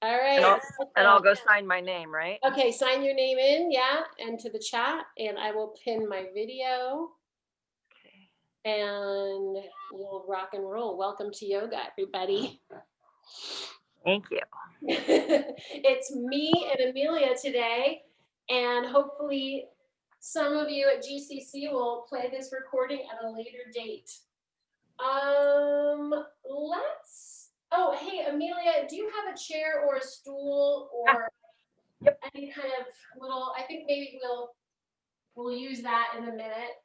All And right. I'll go sign my name, right? Okay, sign your name in, yeah, and to the chat, and I will pin my video, Okay. and we'll rock and roll. Welcome to yoga, everybody. Thank you. It's me and Amelia today, and hopefully some of you at GCC will play this recording at a later date. Oh, hey, Amelia, do you have a chair or a stool or Yep. any kind of little, I think maybe we'll use that in a minute.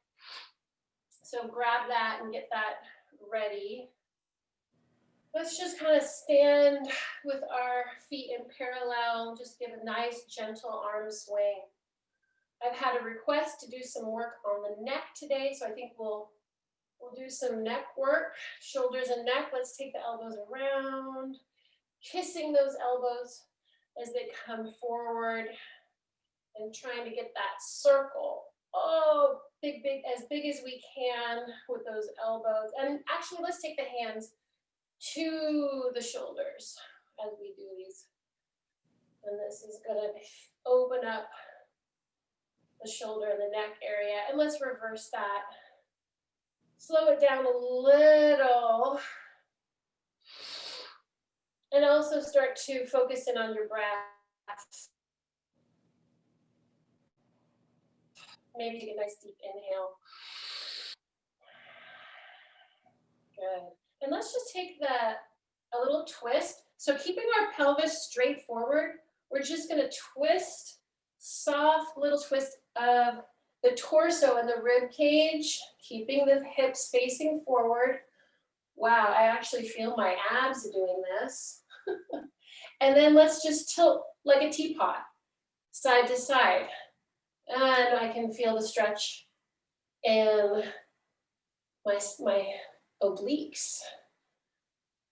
So grab that and get that ready. Let's just kind of stand with our feet in parallel, just give a nice gentle arm swing. I've had a request to do some work on the neck today, so I think we'll do some neck work, shoulders and neck. Let's take the elbows around, kissing those elbows as they come forward and trying to get that circle. Oh, big, as big as we can with those elbows. And actually, let's take the hands to the shoulders as we do these. And this is going to open up the shoulder and the neck area. And let's reverse that. Slow it down a little. And also start to focus in on your breath. Maybe take a nice deep inhale. Good. And let's just take a little twist. So keeping our pelvis straight forward, we're just going to twist, soft little twist of the torso and the rib cage, keeping the hips facing forward. Wow, I actually feel my abs doing this. And then let's just tilt like a teapot, side to side. And I can feel the stretch in my obliques.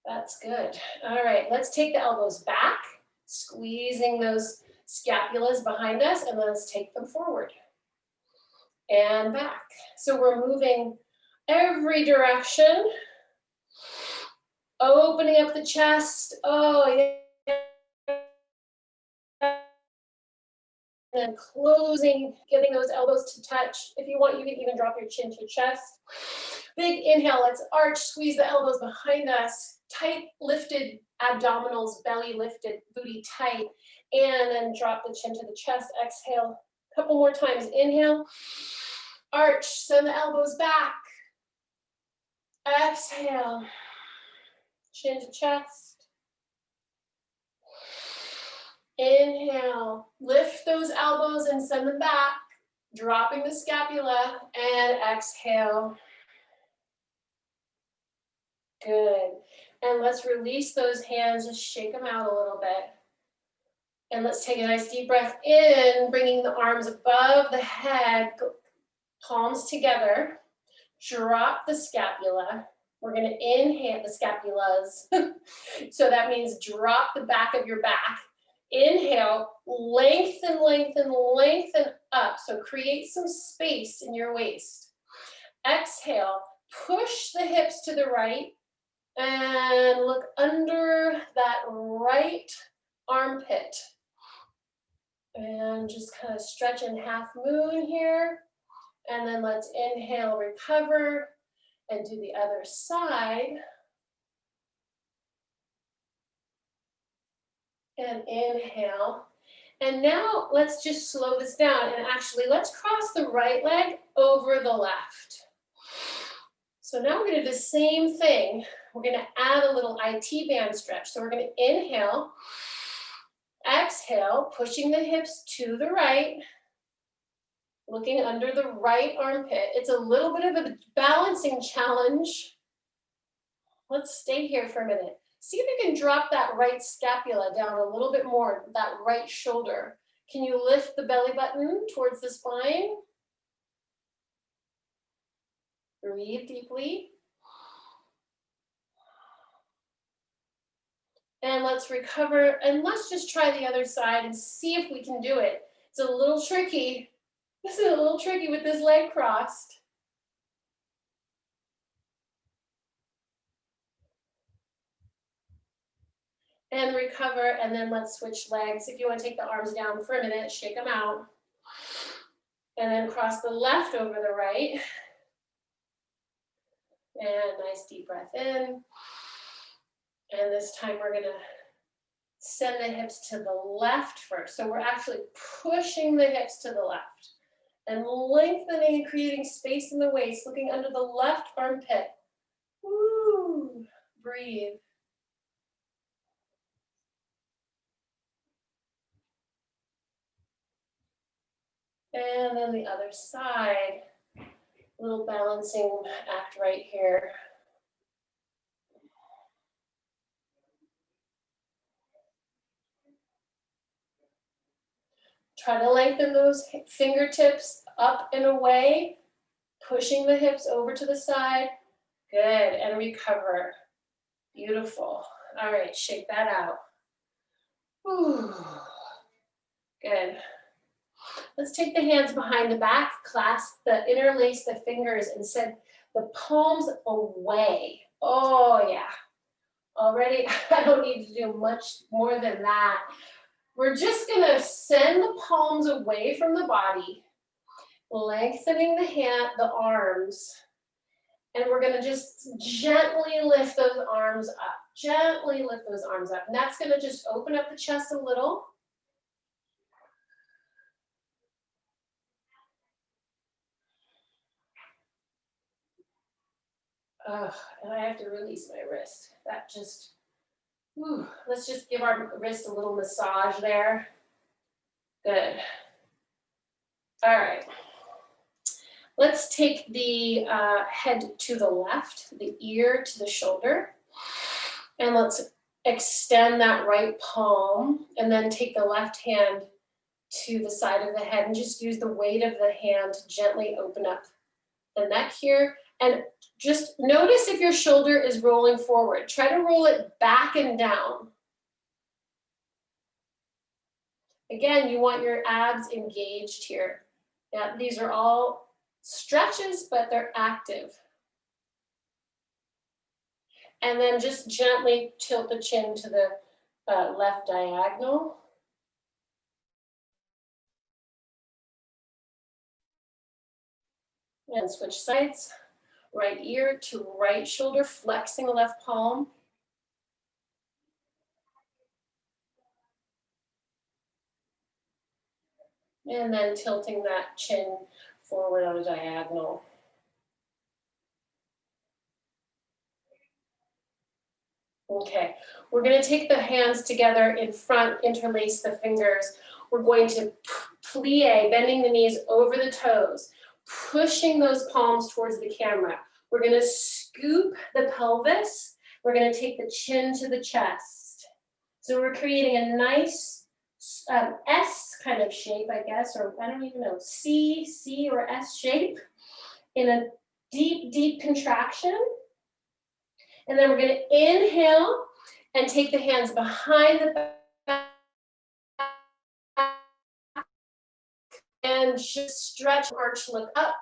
That's good. All right, let's take the elbows back, squeezing those scapulas behind us, and let's take them forward and back. So we're moving every direction, opening up the chest. Oh, yeah. And closing, getting those elbows to touch. If you want, you can even drop your chin to your chest. Big inhale, let's arch, squeeze the elbows behind us. Tight lifted abdominals, belly lifted, booty tight. And then drop the chin to the chest. Exhale, a couple more times. Inhale, arch, send the elbows back. Exhale, chin to chest. Inhale, lift those elbows and send them back, dropping the scapula, and exhale. Good. And let's release those hands, just shake them out a little bit. And let's take a nice deep breath in, bringing the arms above the head, palms together. Drop the scapula. We're going to inhale the scapulas. So that means drop the back of your back. Inhale, lengthen, lengthen, lengthen up. So create some space in your waist. Exhale, push the hips to the right and look under that right armpit. And just kind of stretch in half moon here. And then let's inhale, recover, and do the other side. And inhale. And now let's just slow this down and actually let's cross the right leg over the left. So now we're going to do the same thing. We're going to add a little IT band stretch. So we're going to inhale, exhale, pushing the hips to the right, looking under the right armpit. It's a little bit of a balancing challenge. Let's stay here for a minute. See if you can drop that right scapula down a little bit more, that right shoulder. Can you lift the belly button towards the spine? Breathe deeply. And let's recover, and let's just try the other side and see if we can do it. It's a little tricky. This is a little tricky with this leg crossed. and recover, and then let's switch legs. If you want to take the arms down for a minute, shake them out. And then cross the left over the right. And nice deep breath in. And this time we're gonna send the hips to the left first. So we're actually pushing the hips to the left and lengthening and creating space in the waist, looking under the left armpit. Woo, breathe. And then the other side, little balancing act right here. Try to lengthen those fingertips up and away, pushing the hips over to the side. Good, and recover. Beautiful. All right, shake that out. Whew. Good. Let's take the hands behind the back, clasp interlace the fingers and send the palms away. Oh yeah. Already, I don't need to do much more than that. We're just gonna send the palms away from the body, lengthening the arms, and we're gonna just gently lift those arms up. Gently lift those arms up. And that's gonna just open up the chest a little. And I have to release my wrist. That just, whew. Let's just give our wrist a little massage there. Good. All right. Let's take the head to the left, the ear to the shoulder. And let's extend that right palm and then take the left hand to the side of the head and just use the weight of the hand to gently open up the neck here. And just notice if your shoulder is rolling forward. Try to roll it back and down. Again, you want your abs engaged here. Yeah, these are all stretches, but they're active. And then just gently tilt the chin to the left diagonal. And switch sides. Right ear to right shoulder, flexing the left palm. And then tilting that chin forward on a diagonal. Okay, we're going to take the hands together in front, interlace the fingers. We're going to plie, bending the knees over the toes, pushing those palms towards the camera. We're going to scoop the pelvis. We're going to take the chin to the chest. So we're creating a nice S kind of shape, I guess, or I don't even know, C or S shape in a deep, deep contraction. And then we're going to inhale and take the hands behind the back and just stretch, arch, look up.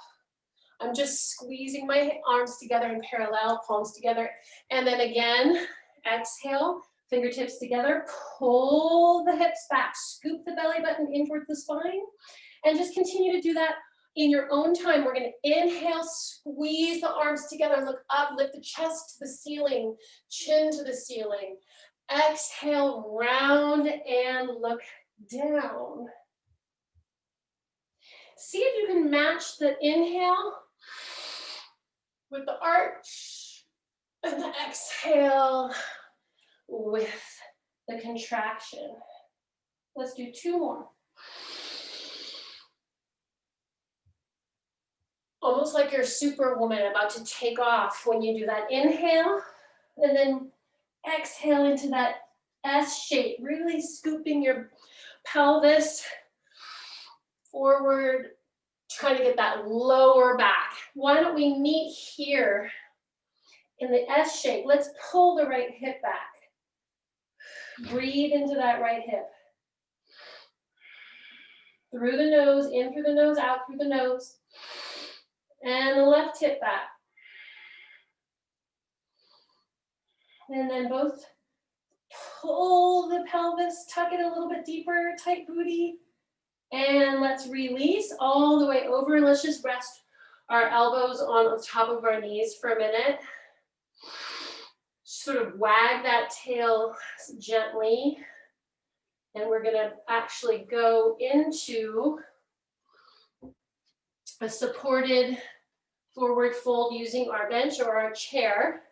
I'm just squeezing my arms together in parallel, palms together. And then again, exhale, fingertips together, pull the hips back, scoop the belly button in towards the spine, and just continue to do that in your own time. We're going to inhale, squeeze the arms together, look up, lift the chest to the ceiling, chin to the ceiling. Exhale, round and look down. See if you can match the inhale with the arch and the exhale with the contraction. Let's do two more. Almost like you're Superwoman about to take off when you do that. Inhale, and then exhale into that S shape, really scooping your pelvis forward, trying to get that lower back. Why don't we meet here in the S shape? Let's pull the right hip back. Breathe into that right hip. Through the nose, in through the nose, out through the nose. And the left hip back. And then both pull the pelvis, tuck it a little bit deeper, tight booty. And let's release all the way over. And let's just rest our elbows on the top of our knees for a minute. Sort of wag that tail gently. And we're gonna actually go into a supported forward fold using our bench or our chair.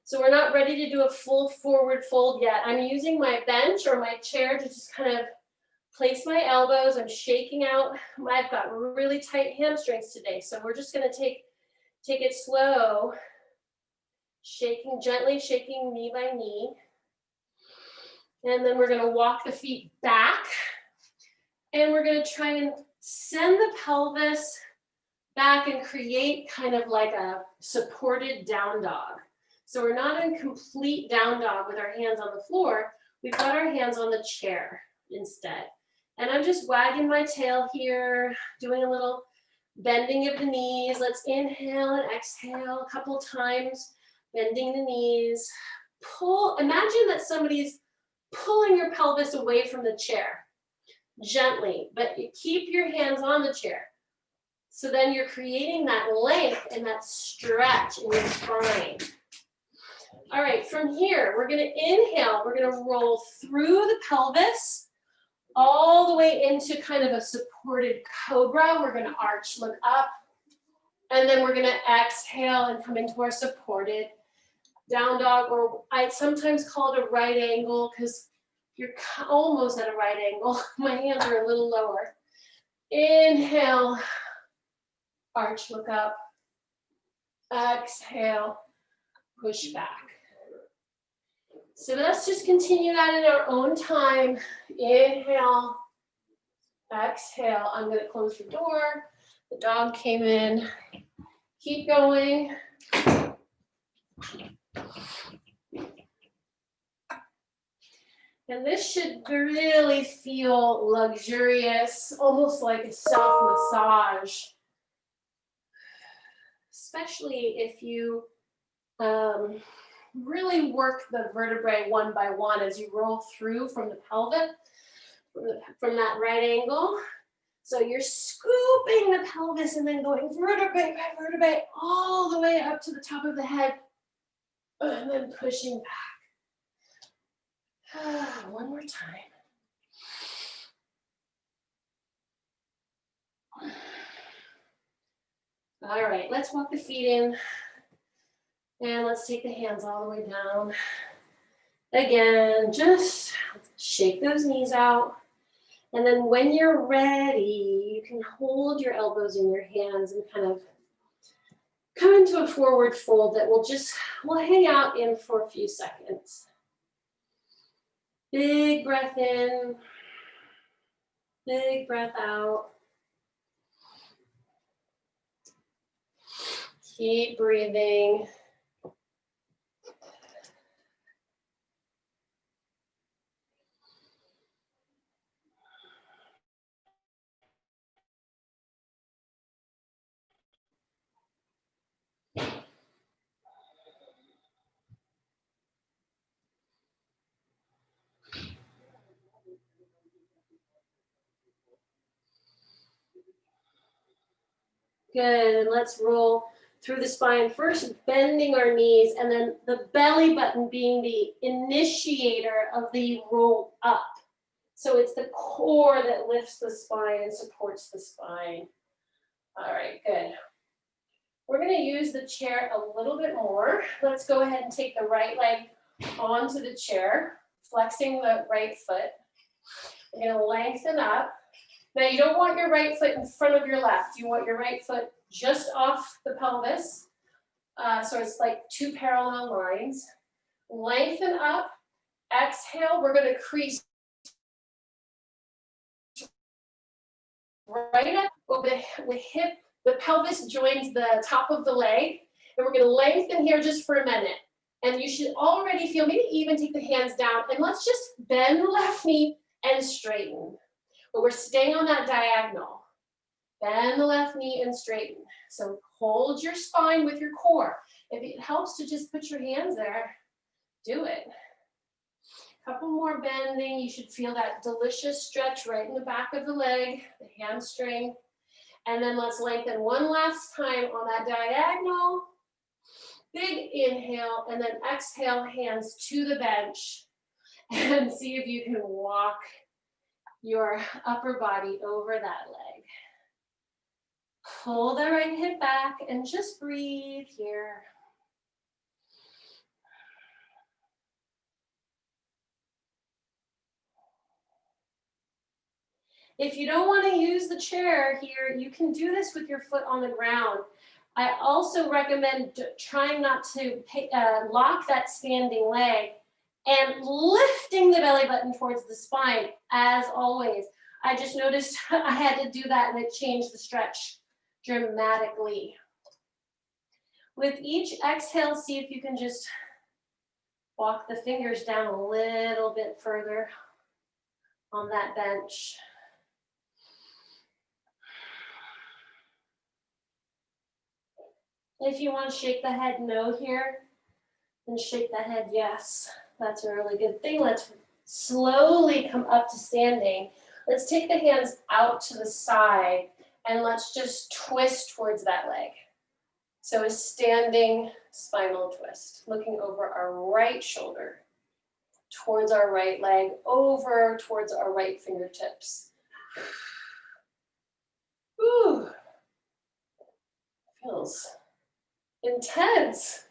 So we're not ready to do a full forward fold yet. I'm using my bench or my chair to just kind of place my elbows. I'm shaking out. I've got really tight hamstrings today. So we're just gonna take it slow, shaking, gently shaking knee by knee. And then we're gonna walk the feet back. And we're gonna try and send the pelvis back and create kind of like a supported down dog. So we're not in complete down dog with our hands on the floor. We've got our hands on the chair instead. And I'm just wagging my tail here, doing a little bending of the knees. Let's inhale and exhale a couple times, bending the knees. Pull, imagine that somebody's pulling your pelvis away from the chair, gently, but you keep your hands on the chair. So then you're creating that length and that stretch in your spine. All right, from here, we're gonna inhale, we're gonna roll through the pelvis, all the way into kind of a supported cobra. We're gonna arch, look up, and then we're gonna exhale and come into our supported down dog, or I sometimes call it a right angle because you're almost at a right angle. My hands are a little lower. Inhale, arch, look up. Exhale, push back. So let's just continue that in our own time. Inhale, exhale. I'm going to close the door. The dog came in. Keep going. And this should really feel luxurious, almost like a self-massage. Especially if you really work the vertebrae one by one as you roll through from the pelvic, from that right angle. So you're scooping the pelvis and then going vertebrae by vertebrae all the way up to the top of the head and then pushing back. One more time. All right, let's walk the feet in. And let's take the hands all the way down. Again, just shake those knees out. And then when you're ready, you can hold your elbows in your hands and kind of come into a forward fold that we'll hang out in for a few seconds. Big breath in, big breath out. Keep breathing. Good, and let's roll through the spine. First, bending our knees, and then the belly button being the initiator of the roll up. So it's the core that lifts the spine and supports the spine. All right, good. We're gonna use the chair a little bit more. Let's go ahead and take the right leg onto the chair, flexing the right foot. We're gonna lengthen up. Now you don't want your right foot in front of your left. You want your right foot just off the pelvis. So it's like two parallel lines. Lengthen up, exhale. We're gonna crease right up with the hip. The pelvis joins the top of the leg. And we're gonna lengthen here just for a minute. And you should already feel, maybe even take the hands down, and let's just bend the left knee and straighten. But we're staying on that diagonal. Bend the left knee and straighten. So hold your spine with your core. If it helps to just put your hands there, do it. Couple more bending. You should feel that delicious stretch right in the back of the leg, the hamstring. And then let's lengthen one last time on that diagonal. Big inhale, and then exhale, hands to the bench. And see if you can walk your upper body over that leg. Pull the right hip back and just breathe here. If you don't want to use the chair here, you can do this with your foot on the ground. I also recommend trying not to lock that standing leg and lifting the belly button towards the spine, as always. I just noticed I had to do that and it changed the stretch dramatically. With each exhale, see if you can just walk the fingers down a little bit further on that bench. If you want to shake the head no here, then shake the head yes. That's a really good thing. Let's slowly come up to standing. Let's take the hands out to the side and let's just twist towards that leg. So a standing spinal twist, looking over our right shoulder, towards our right leg, over towards our right fingertips. Ooh, feels intense.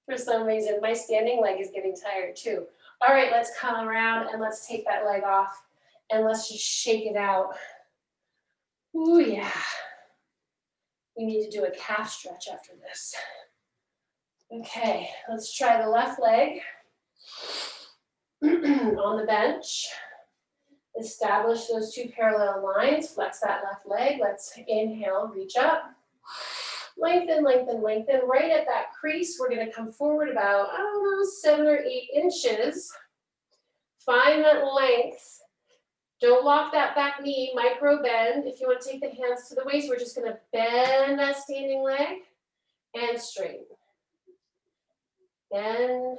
For some reason, my standing leg is getting tired too. All right, let's come around and let's take that leg off and let's just shake it out. Ooh, yeah. We need to do a calf stretch after this. Okay, let's try the left leg on the bench. Establish those two parallel lines. Flex that left leg. Let's inhale, reach up. Lengthen, lengthen, lengthen. Right at that crease, we're going to come forward about, 7 or 8 inches. Find that length. Don't lock that back knee, micro bend. If you want to take the hands to the waist, we're just going to bend that standing leg and straighten. Bend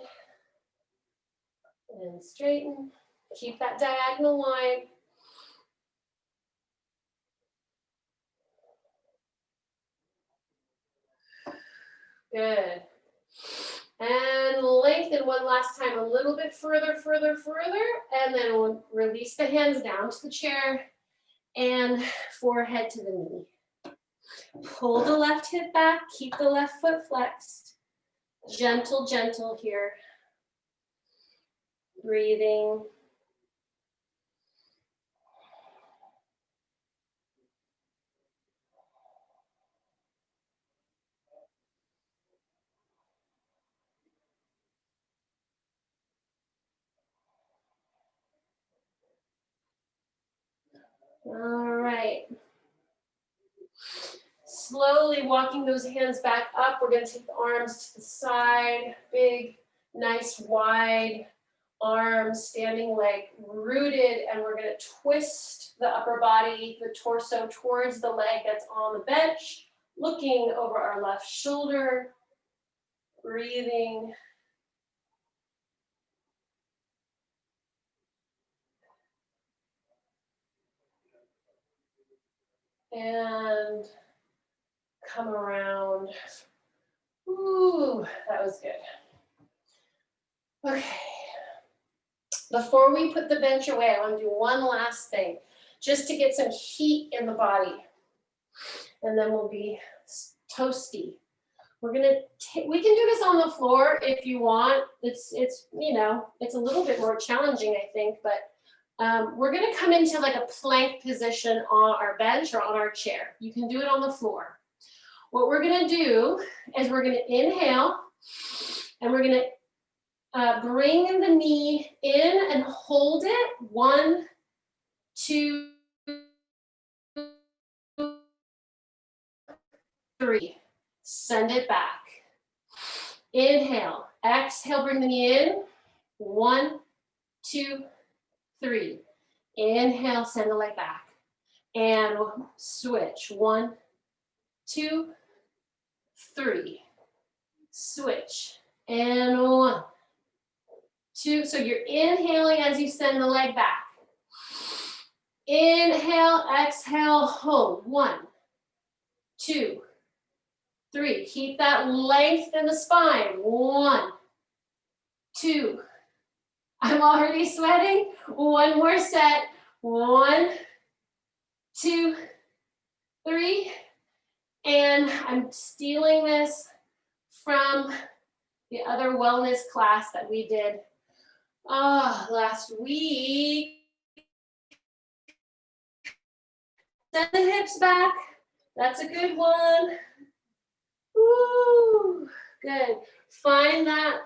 and straighten. Keep that diagonal line. Good. And lengthen one last time, a little bit further, and then we'll release the hands down to the chair and forehead to the knee. Pull the left hip back, keep the left foot flexed. Gentle, gentle here. Breathing. All right. Slowly walking those hands back up. We're going to take the arms to the side. Big, nice, wide arms, standing leg rooted. And we're going to twist the upper body, the torso towards the leg that's on the bench. Looking over our left shoulder. Breathing. And come around. Ooh, that was good. Okay. Before we put the bench away, I want to do one last thing, just to get some heat in the body. And then we'll be toasty. We can do this on the floor if you want. It's a little bit more challenging, I think, but we're gonna come into like a plank position on our bench or on our chair. You can do it on the floor. What we're gonna do is we're gonna inhale and we're gonna bring the knee in and hold it. 1, 2, 3. Send it back. Inhale, exhale, bring the knee in. 1, 2, 3. Inhale, send the leg back. And we'll switch. 1, 2, 3. Switch. And 1, 2. So you're inhaling as you send the leg back. Inhale, exhale, hold. 1, 2, 3. Keep that length in the spine. 1, 2. I'm already sweating. 1 more set. 1, 2, 3. And I'm stealing this from the other wellness class that we did last week. Send the hips back. That's a good one. Woo, good. Find that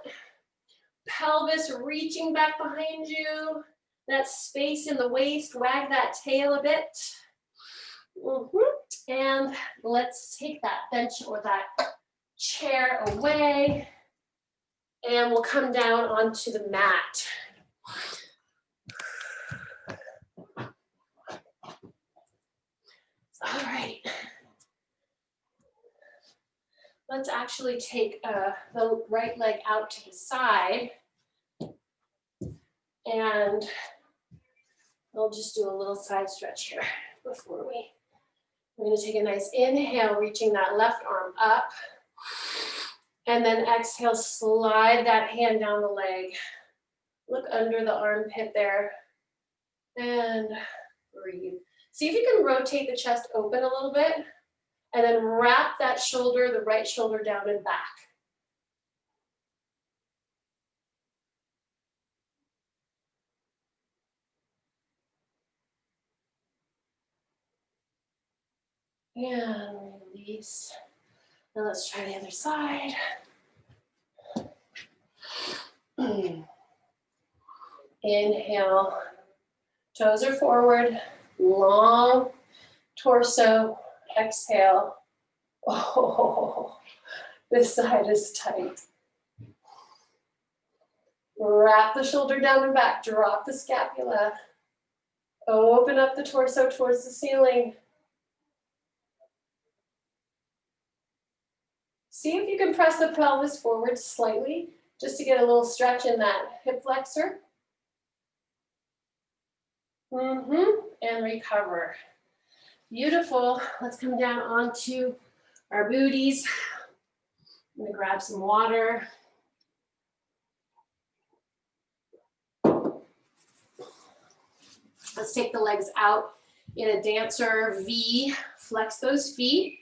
pelvis reaching back behind you. That space in the waist. Wag that tail a bit. And let's take that bench or that chair away. And we'll come down onto the mat. All right. Let's actually take the right leg out to the side. And we'll just do a little side stretch here before we're gonna take a nice inhale, reaching that left arm up. And then exhale, slide that hand down the leg. Look under the armpit there. And breathe. See if you can rotate the chest open a little bit. And then wrap that shoulder, the right shoulder down and back. And release. Now let's try the other side. Inhale, toes are forward, long torso, exhale. Oh, this side is tight. Wrap the shoulder down and back, drop the scapula. Open up the torso towards the ceiling. See if you can press the pelvis forward slightly, just to get a little stretch in that hip flexor. And recover. Beautiful. Let's come down onto our booties. I'm gonna grab some water. Let's take the legs out in a dancer V. Flex those feet.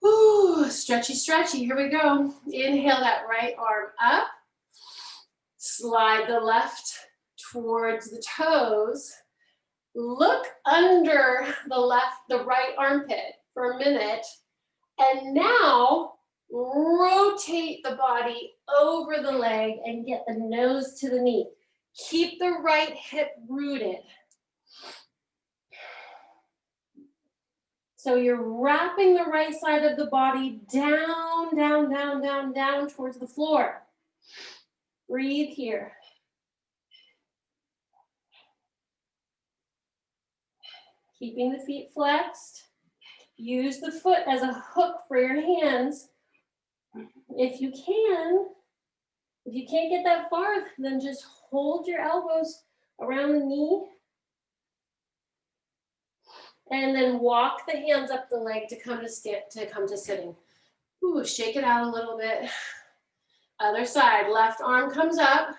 Ooh, stretchy, stretchy. Here we go. Inhale that right arm up. Slide the left towards the toes. Look under the right armpit for a minute. And now rotate the body over the leg and get the nose to the knee. Keep the right hip rooted. So you're wrapping the right side of the body down, down, down, down, down towards the floor. Breathe here. Keeping the feet flexed. Use the foot as a hook for your hands. If you can. If you can't get that far, then just hold your elbows around the knee. And then walk the hands up the leg to come to sitting. Ooh, shake it out a little bit. Other side, left arm comes up.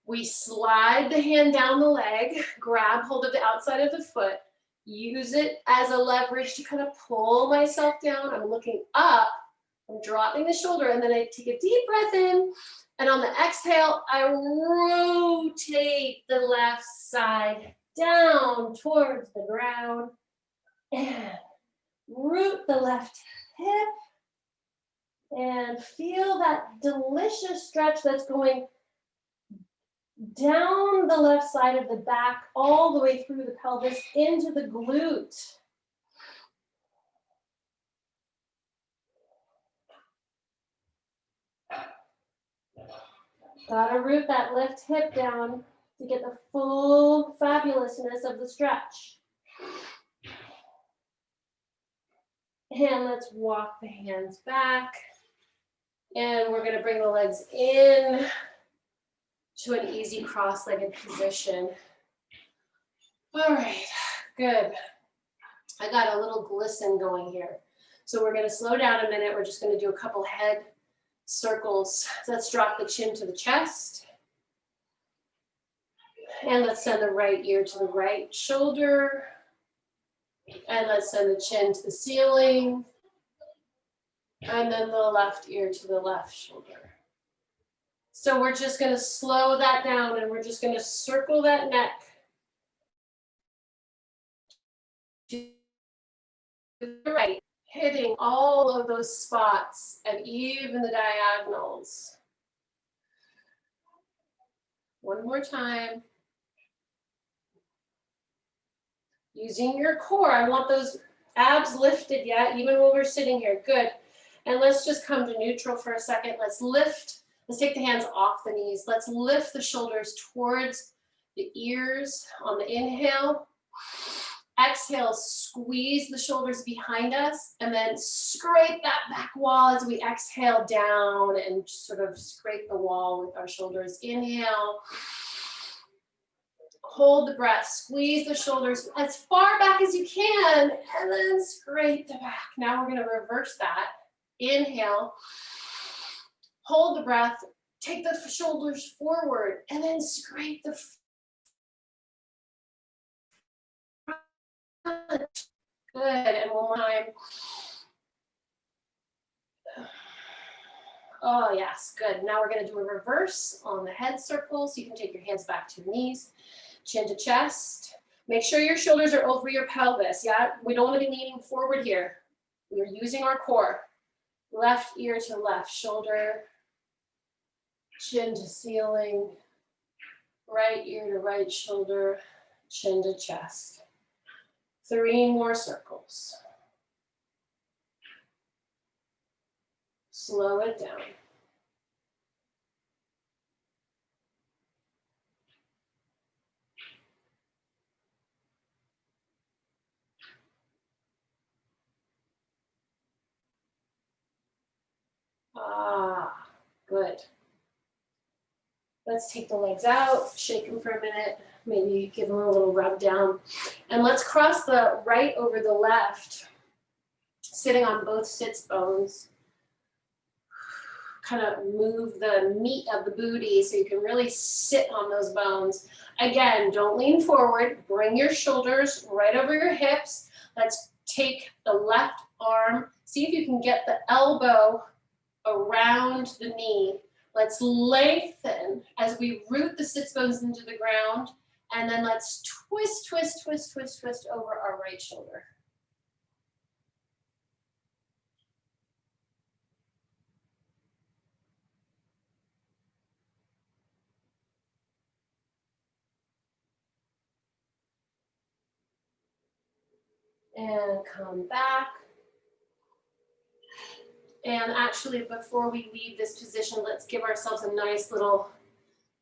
We slide the hand down the leg, grab hold of the outside of the foot, use it as a leverage to kind of pull myself down. I'm looking up, I'm dropping the shoulder, and then I take a deep breath in. And on the exhale, I rotate the left side down towards the ground and root the left hip and feel that delicious stretch that's going down the left side of the back all the way through the pelvis into the glute. Gotta root that left hip down to get the full fabulousness of the stretch. And let's walk the hands back And we're gonna bring the legs in to an easy cross-legged position. All right, good. I got a little glisten going here. So we're gonna slow down a minute. We're just gonna do a couple head circles. Let's drop the chin to the chest. And let's send the right ear to the right shoulder. And let's send the chin to the ceiling. And then the left ear to the left shoulder. So we're just gonna slow that down and we're just gonna circle that neck. To the right, hitting all of those spots and even the diagonals. One more time. Using your core. I want those abs lifted yet, even when we're sitting here. Good. And let's just come to neutral for a second. Let's lift. Let's take the hands off the knees. Let's lift the shoulders towards the ears on the inhale. Exhale, squeeze the shoulders behind us, and then scrape that back wall as we exhale down and sort of scrape the wall with our shoulders. Inhale. Hold the breath, squeeze the shoulders as far back as you can, and then scrape the back. Now we're gonna reverse that. Inhale, hold the breath, take the shoulders forward, and then scrape the front. Good, and one more time. Oh yes, good. Now we're gonna do a reverse on the head circle, so you can take your hands back to your knees. Chin to chest. Make sure your shoulders are over your pelvis, yeah? We don't want to be leaning forward here. We're using our core. Left ear to left shoulder. Chin to ceiling. Right ear to right shoulder. Chin to chest. 3 more circles. Slow it down. Ah, good. Let's take the legs out, shake them for a minute, maybe give them a little rub down. And let's cross the right over the left, sitting on both sits bones. Kind of move the meat of the booty so you can really sit on those bones. Again, don't lean forward, bring your shoulders right over your hips. Let's take the left arm, see if you can get the elbow around the knee. Let's lengthen as we root the sits bones into the ground, and then let's twist, twist, twist, twist, twist over our right shoulder. And come back. And actually, before we leave this position, let's give ourselves a nice little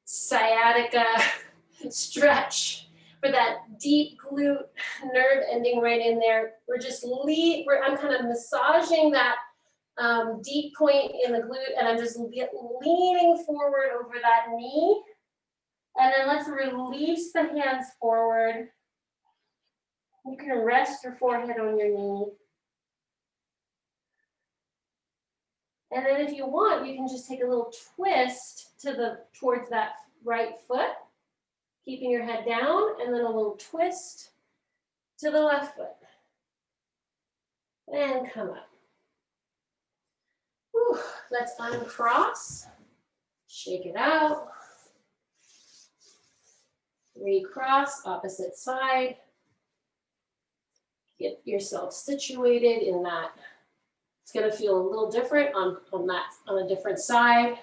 sciatica stretch for that deep glute nerve ending right in there. We're just I'm kind of massaging that deep point in the glute, and I'm just leaning forward over that knee. And then let's release the hands forward. You can rest your forehead on your knee. And then if you want, you can just take a little twist towards that right foot, keeping your head down, and then a little twist to the left foot. And come up. Whew. Let's uncross, shake it out. Recross, opposite side. Get yourself situated in that. It's gonna feel a little different on a different side.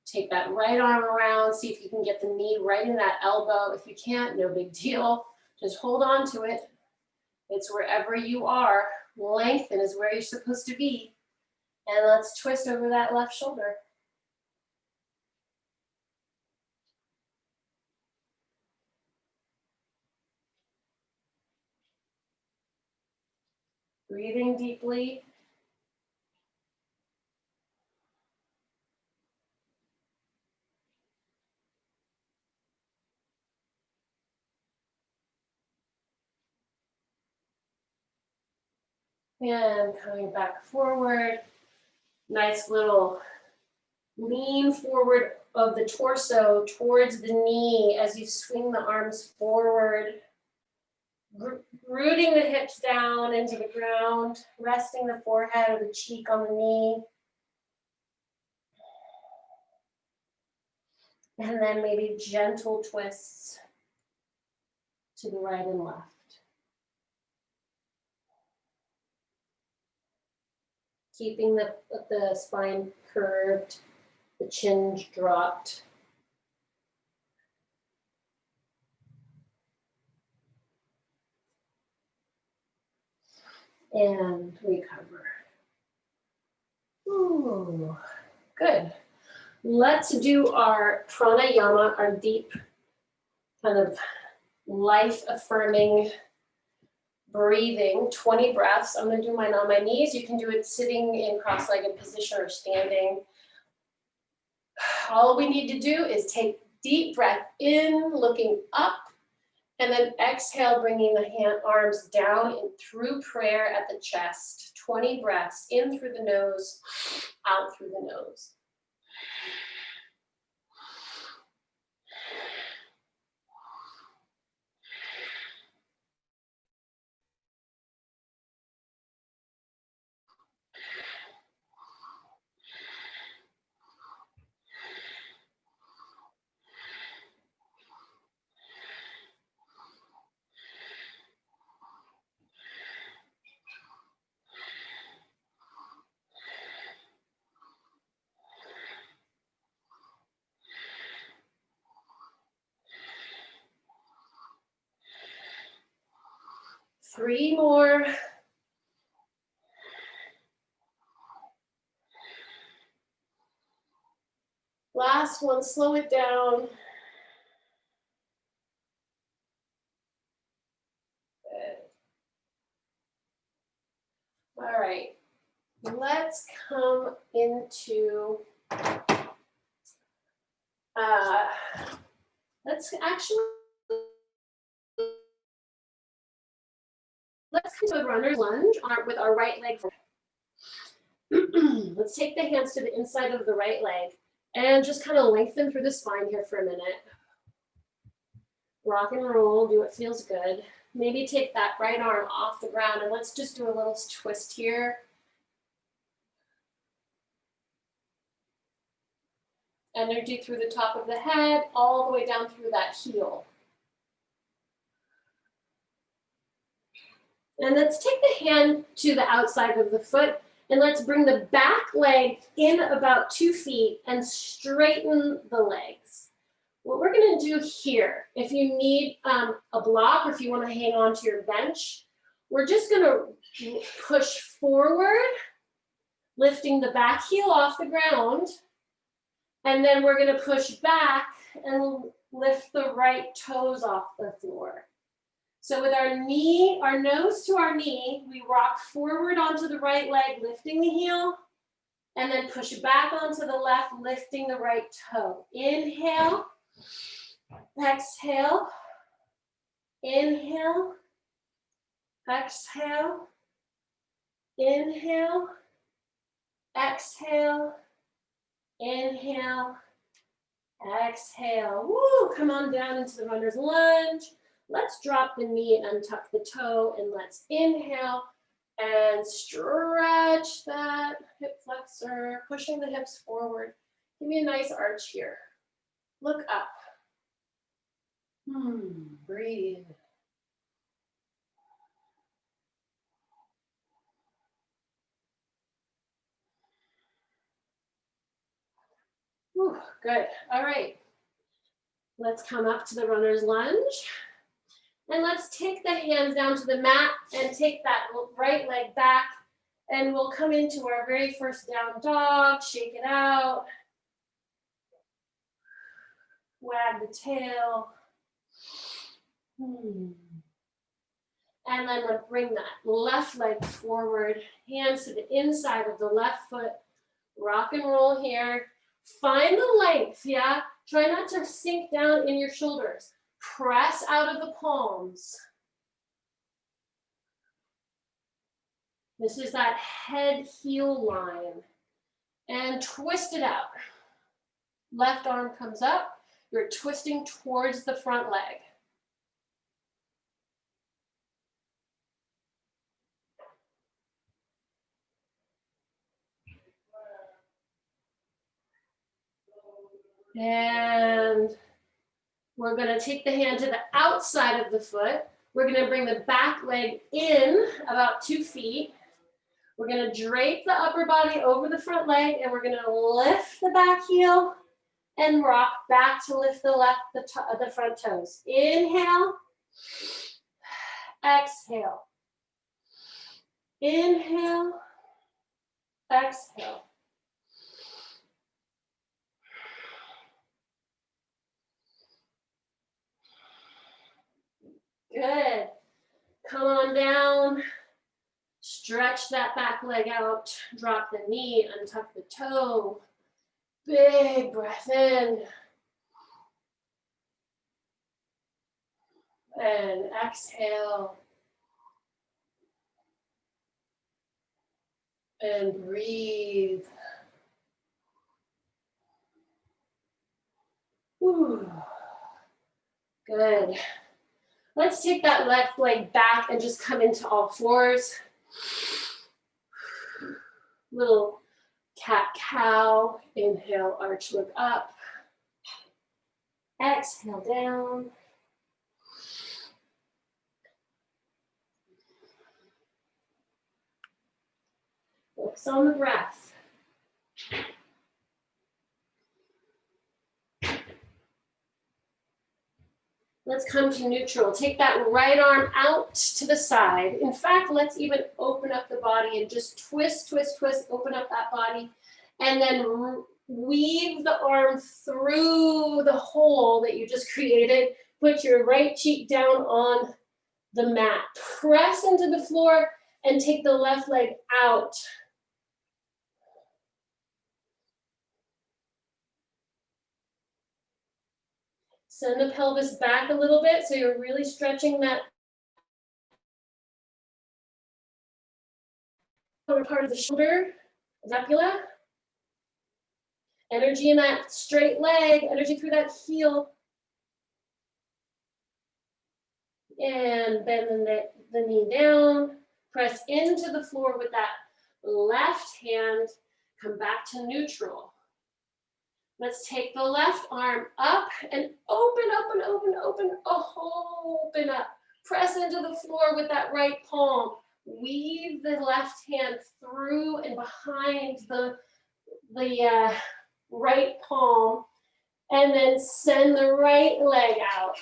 Take that right arm around, see if you can get the knee right in that elbow. If you can't, no big deal. Just hold on to it. It's wherever you are. Lengthen is where you're supposed to be. And let's twist over that left shoulder. Breathing deeply. And coming back forward. Nice little lean forward of the torso towards the knee as you swing the arms forward. Rooting the hips down into the ground, resting the forehead or the cheek on the knee. And then maybe gentle twists to the right and left. Keeping the spine curved, the chin dropped. And recover. Ooh, good. Let's do our pranayama, our deep kind of life-affirming breathing, 20 breaths. I'm gonna do mine on my knees. You can do it sitting in cross-legged position or standing. All we need to do is take deep breath in, looking up, and then exhale, bringing the arms down and through prayer at the chest. 20 breaths in through the nose, out through the nose. Three more. Last one, slow it down. Good. All right, let's come into, let's come to a runner's lunge with our right leg. Let's take the hands to the inside of the right leg and just kind of lengthen through the spine here for a minute. Rock and roll, do what feels good. Maybe take that right arm off the ground and let's just do a little twist here. Energy through the top of the head, all the way down through that heel. And let's take the hand to the outside of the foot and let's bring the back leg in about 2 feet and straighten the legs. What we're gonna do here, if you need a block or if you wanna hang on to your bench, we're just gonna push forward, lifting the back heel off the ground, and then we're gonna push back and lift the right toes off the floor. So with our knee, our nose to our knee, we rock forward onto the right leg, lifting the heel, and then push back onto the left, lifting the right toe. Inhale, exhale, inhale, exhale, inhale, exhale, inhale, exhale. Woo, come on down into the runner's lunge. Let's drop the knee and untuck the toe, and let's inhale and stretch that hip flexor, pushing the hips forward. Give me a nice arch here. Look up. Breathe. Whew, good. All right. Let's come up to the runner's lunge. And let's take the hands down to the mat and take that right leg back. And we'll come into our very first down dog, shake it out. Wag the tail. And then we'll bring that left leg forward, hands to the inside of the left foot. Rock and roll here. Find the length, yeah? Try not to sink down in your shoulders. Press out of the palms. This is that head heel line. And twist it out. Left arm comes up. You're twisting towards the front leg. And we're going to take the hand to the outside of the foot. We're going to bring the back leg in about 2 feet. We're going to drape the upper body over the front leg, and we're going to lift the back heel and rock back to lift the front toes. Inhale, exhale. Inhale, exhale. Good. Come on down. Stretch that back leg out. Drop the knee, untuck the toe. Big breath in. And exhale. And breathe. Whew. Good. Let's take that left leg back and just come into all fours. Little cat-cow. Inhale, arch, look up. Exhale, down. Focus on the breath. Let's come to neutral. Take that right arm out to the side. In fact, let's even open up the body and just twist, twist, twist, open up that body. And then weave the arm through the hole that you just created. Put your right cheek down on the mat. Press into the floor and take the left leg out. Send the pelvis back a little bit so you're really stretching that lower part of the shoulder, scapula. Energy in that straight leg, energy through that heel. And bend the knee down. Press into the floor with that left hand. Come back to neutral. Let's take the left arm up and open, open, open, open, open up. Press into the floor with that right palm. Weave the left hand through and behind the right palm, and then send the right leg out.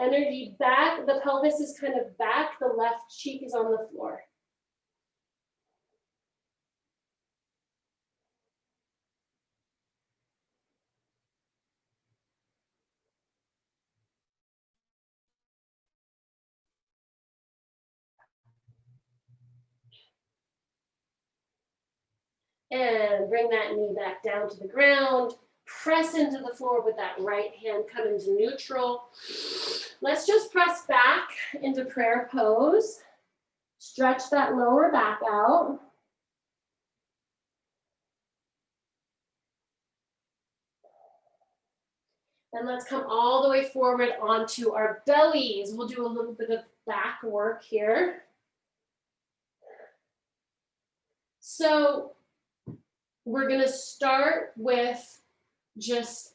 Energy back, the pelvis is kind of back, the left cheek is on the floor. And bring that knee back down to the ground. Press into the floor with that right hand, come into neutral. Let's just press back into prayer pose. Stretch that lower back out. And let's come all the way forward onto our bellies. We'll do a little bit of back work here. So we're gonna start with just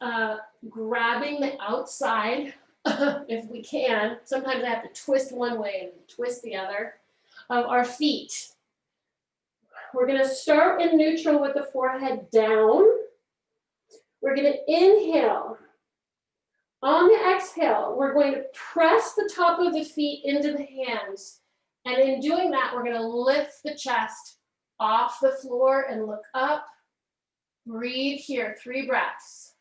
grabbing the outside, if we can. Sometimes I have to twist one way and twist the other, of our feet. We're gonna start in neutral with the forehead down. We're gonna inhale. On the exhale, we're going to press the top of the feet into the hands. And in doing that, we're gonna lift the chest off the floor and look up. Breathe here, 3 breaths.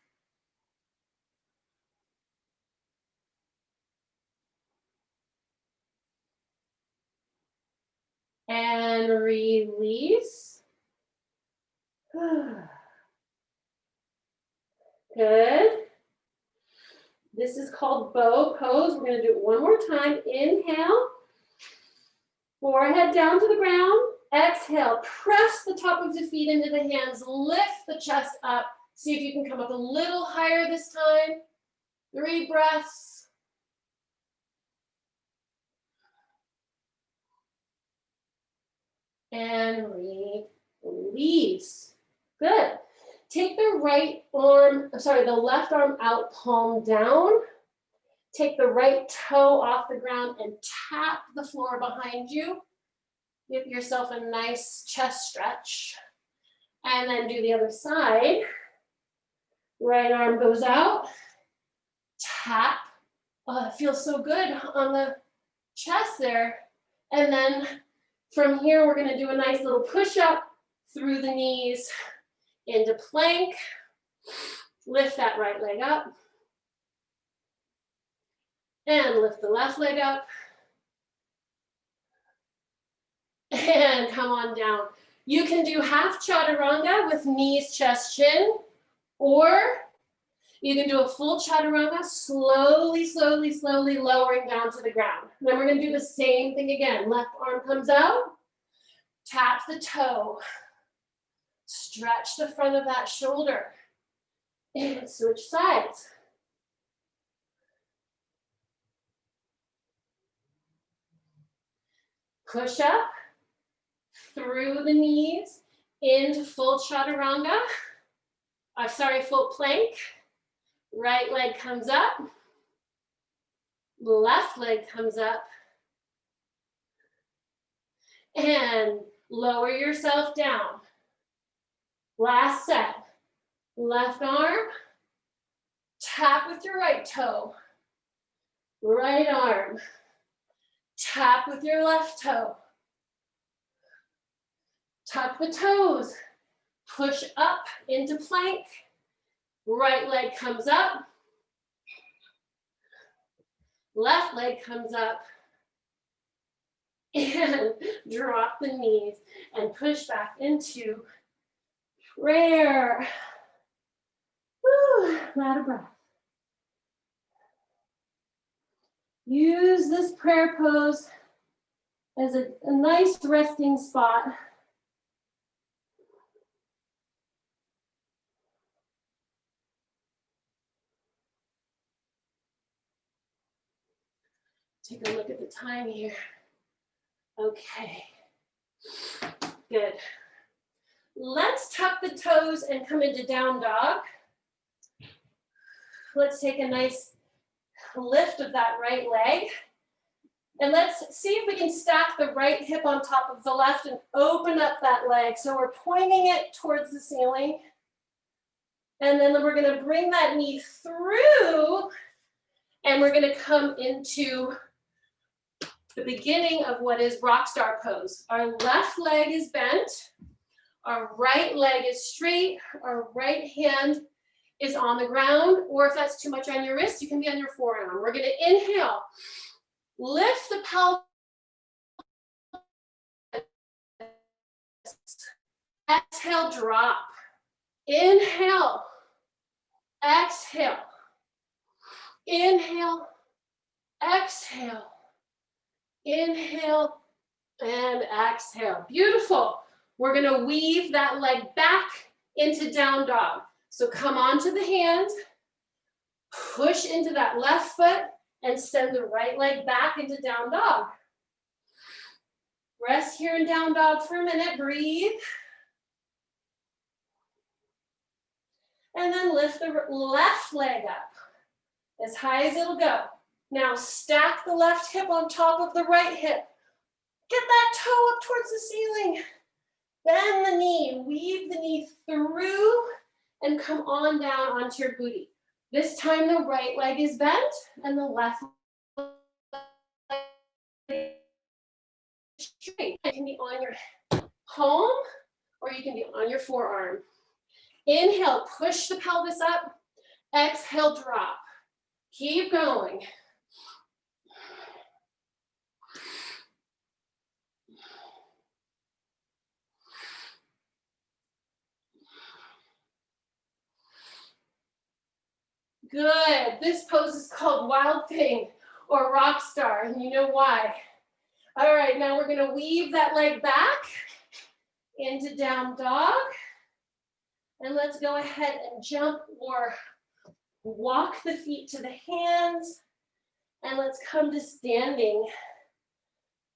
And release. Good. This is called bow pose. We're going to do it one more time. Inhale. Forehead down to the ground. Exhale, press the top of the feet into the hands, lift the chest up. See if you can come up a little higher this time. 3 breaths. And release. Good. Take the the left arm out, palm down. Take the right toe off the ground and tap the floor behind you. Give yourself a nice chest stretch. And then do the other side. Right arm goes out. Tap. Oh, it feels so good on the chest there. And then from here, we're gonna do a nice little push-up through the knees into plank. Lift that right leg up. And lift the left leg up. And come on down. You can do half chaturanga with knees, chest, chin, or you can do a full chaturanga, slowly, slowly, slowly lowering down to the ground. Then we're gonna do the same thing again. Left arm comes out, tap the toe, stretch the front of that shoulder, and switch sides. Push up through the knees into full chaturanga. Full plank. Right leg comes up. Left leg comes up. And lower yourself down. Last set. Left arm. Tap with your right toe. Right arm. Tap with your left toe. Tuck the toes. Push up into plank. Right leg comes up. Left leg comes up. And drop the knees and push back into prayer. Whew, a lot of breath. Use this prayer pose as a nice resting spot. Take a look at the time here. Okay, good. Let's tuck the toes and come into down dog. Let's take a nice lift of that right leg. And let's see if we can stack the right hip on top of the left and open up that leg. So we're pointing it towards the ceiling. And then we're gonna bring that knee through and we're gonna come into the beginning of what is rock star pose. Our left leg is bent, our right leg is straight, our right hand is on the ground, or if that's too much on your wrist, you can be on your forearm. We're gonna inhale, lift the pelvis, exhale, drop. Inhale, exhale, inhale, exhale. Inhale and exhale. Beautiful. We're going to weave that leg back into down dog. So come onto the hands, push into that left foot, and send the right leg back into down dog. Rest here in down dog for a minute. Breathe. And then lift the left leg up as high as it'll go. Now stack the left hip on top of the right hip. Get that toe up towards the ceiling. Bend the knee, weave the knee through and come on down onto your booty. This time the right leg is bent and the left leg is straight. You can be on your palm or you can be on your forearm. Inhale, push the pelvis up. Exhale, drop. Keep going. Good. This pose is called Wild Thing or Rock Star, and you know why. All right, now we're gonna weave that leg back into down dog. And let's go ahead and jump or walk the feet to the hands. And let's come to standing.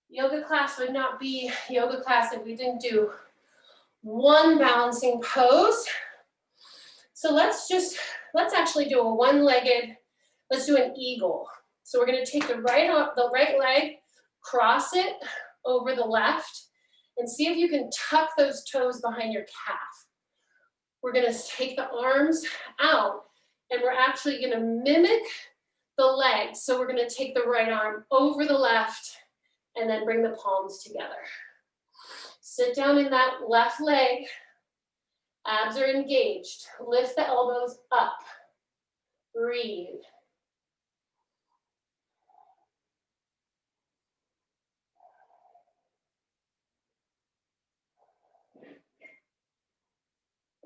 Yoga class would not be yoga class if we didn't do one balancing pose. So let's actually do a one-legged, let's do an eagle. So we're gonna take the right leg, cross it over the left, and see if you can tuck those toes behind your calf. We're gonna take the arms out, and we're actually gonna mimic the legs. So we're gonna take the right arm over the left, and then bring the palms together. Sit down in that left leg. Abs are engaged. Lift the elbows up. Breathe.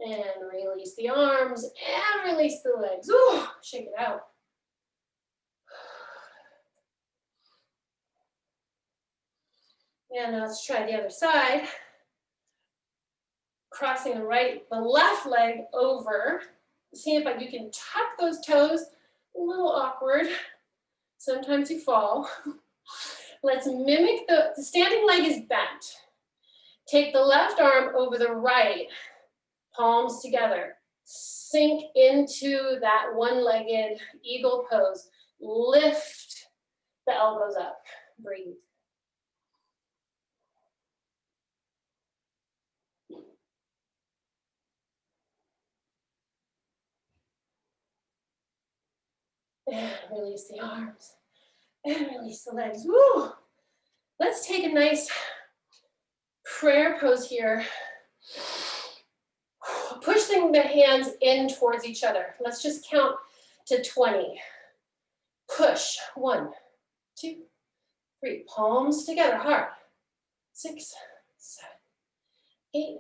And release the arms and release the legs. Ooh, shake it out. And now let's try the other side. Crossing the left leg over. See if you can tuck those toes. A little awkward. Sometimes you fall. Let's mimic the standing leg is bent. Take the left arm over the right, palms together. Sink into that one-legged eagle pose. Lift the elbows up. Breathe. And release the arms. And release the legs. Woo! Let's take a nice prayer pose here. Pushing the hands in towards each other. Let's just count to 20. Push. 1, 2, 3. Palms together, hard. 6, 7, 8,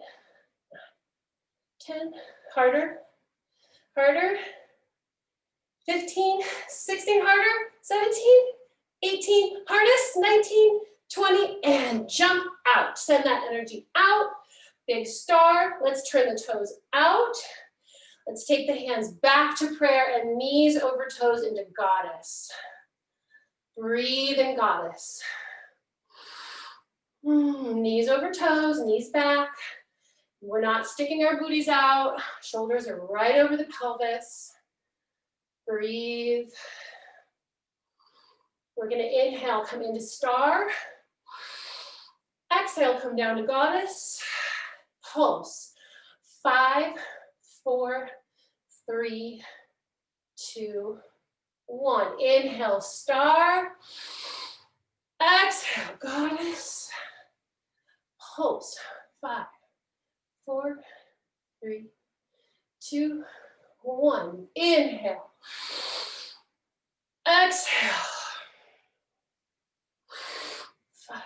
9, 10. Harder. Harder. 15, 16, harder. 17, 18, hardest. 19, 20, and jump out. Send that energy out. Big star. Let's turn the toes out. Let's take the hands back to prayer and knees over toes into goddess. Breathe in goddess. Knees over toes, knees back. We're not sticking our booties out. Shoulders are right over the pelvis. Breathe. We're gonna inhale, come into star. Exhale, come down to goddess. Pulse. 5, 4, 3, 2, 1. Inhale, star. Exhale, goddess. Pulse. 5, 4, 3, 2, 1. Inhale. Exhale. 5, 4,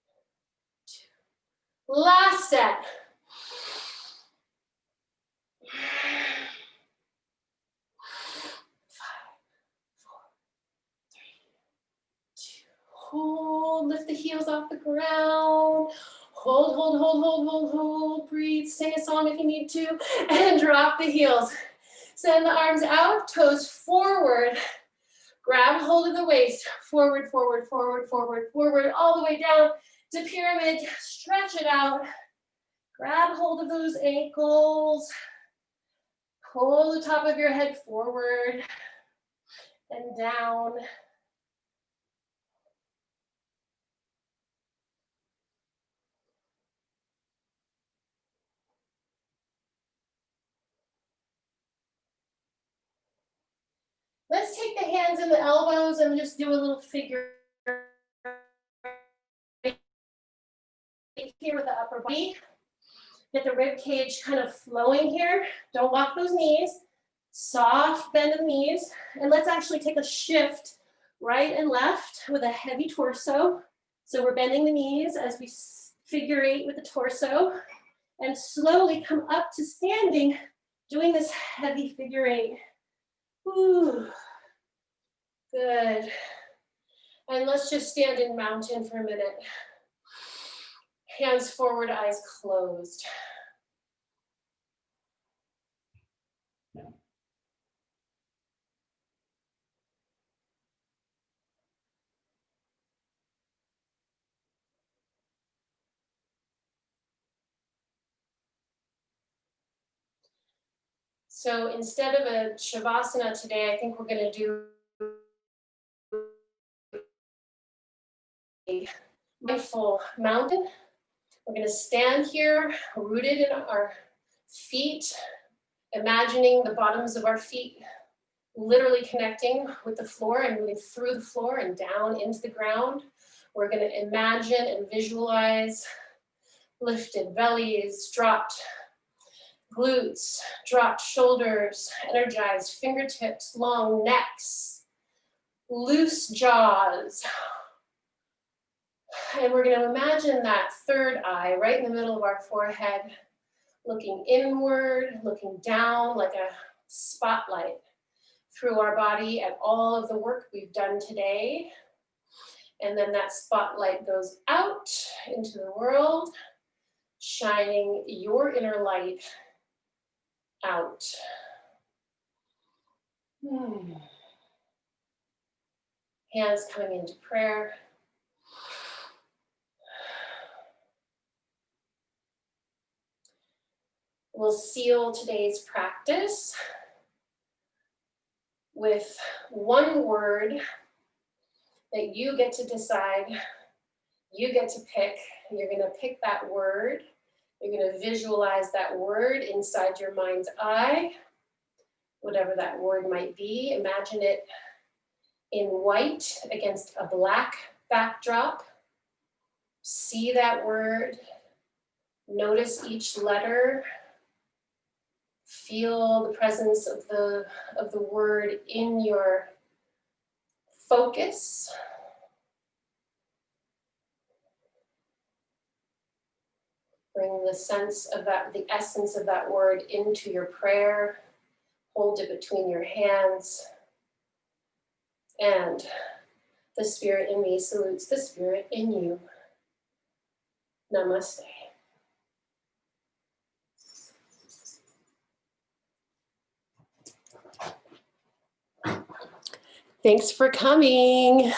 3, 2. Last set. 5, 4, 3, 2. Hold, lift the heels off the ground. Hold, hold, hold, hold, hold, hold. Breathe, sing a song if you need to, and drop the heels. Send the arms out, toes forward. Grab hold of the waist. Forward, forward, forward, forward, forward, all the way down to pyramid. Stretch it out. Grab hold of those ankles. Pull the top of your head forward and down. Let's take the hands and the elbows and just do a little figure here with the upper body. Get the rib cage kind of flowing here. Don't lock those knees. Soft bend of the knees. And let's actually take a shift right and left with a heavy torso. So we're bending the knees as we figure 8 with the torso. And slowly come up to standing, doing this heavy figure 8. Ooh, good. And let's just stand in mountain for a minute. Hands forward, eyes closed. So instead of a Shavasana today, I think we're going to do a mindful mountain. We're going to stand here, rooted in our feet, imagining the bottoms of our feet literally connecting with the floor and moving through the floor and down into the ground. We're going to imagine and visualize lifted bellies, dropped glutes, dropped shoulders, energized fingertips, long necks, loose jaws. And we're going to imagine that third eye right in the middle of our forehead, looking inward, looking down like a spotlight through our body at all of the work we've done today. And then that spotlight goes out into the world, shining your inner light out. Hands coming into prayer. We'll seal today's practice with one word that you get to decide, you get to pick. You're going to pick that word. You're going to visualize that word inside your mind's eye, whatever that word might be. Imagine it in white against a black backdrop. See that word. Notice each letter. Feel the presence of the word in your focus. Bring the sense of that, the essence of that word into your prayer. Hold it between your hands. And the spirit in me salutes the spirit in you. Namaste. Thanks for coming.